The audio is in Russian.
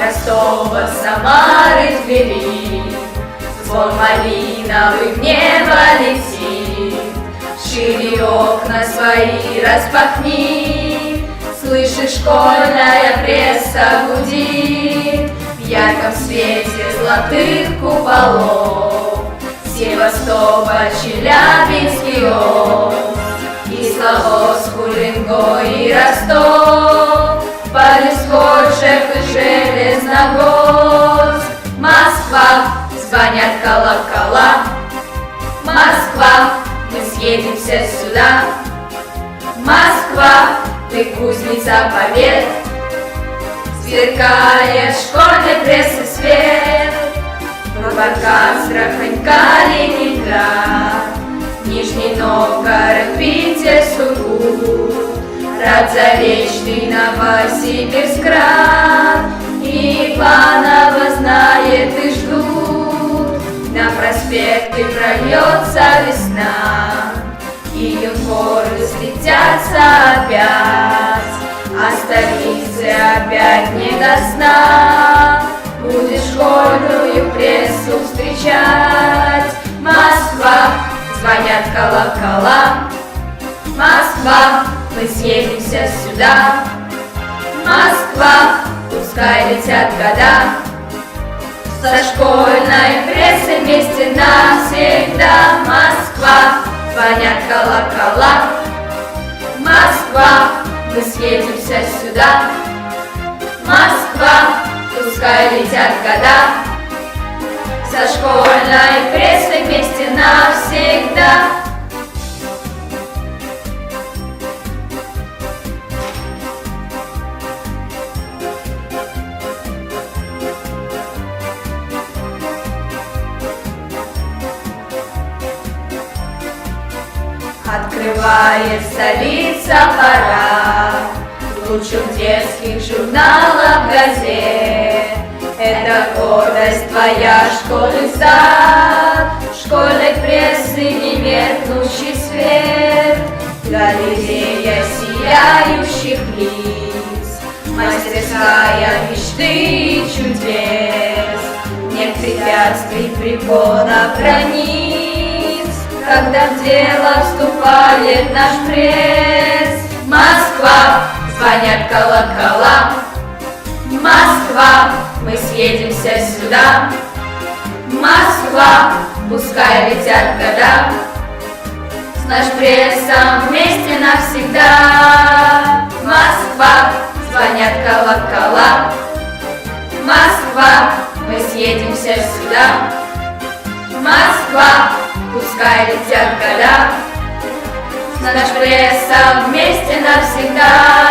Ростова, Самары, Твери, звон малиновый в небо летит. Шире окна свои распахни, слышишь, школьная пресса гудит. В ярком свете золотых куполов Севастополь, Челябинский область, Кисловодск, Уренгой и Ростов, Полесской, Шеф и Железногорск. Москва, звонят колокола, Москва, мы съедемся сюда. Москва, ты кузница побед, сверкает школьной прессы свет. Новгород, Астрахань, Калининград, Нижний Новгород, Питер, Сургут, Радзавечный, Новосибирск-Град, Иваново знает и ждут. На проспекты прольется весна, июнь горы слетятся опять, а столице опять не до сна. Будешь школьную прессу встречать. Москва, звонят колокола, Москва, мы съедемся сюда. Москва, пускай летят года, со школьной прессой вместе навсегда. Москва, звонят колокола, Москва, мы съедемся сюда. Москва, пускай летят года, со школьной прессой вместе навсегда. Открывает столица парад лучших детских журналов, газет. Это гордость твоя, школьный сад, школьной прессы немеркнущий свет. Галерея сияющих лиц, мастерская мечты и чудес. Нет препятствий, препонов, границ, когда в дело вступает наш пресс. Москва, звонят колокола, Москва, мы съедемся сюда. Москва, пускай летят года, с наш прессом вместе навсегда. Москва, звонят колокола, Москва, мы съедемся сюда. Москва, пускай летят года, с наш прессом вместе навсегда.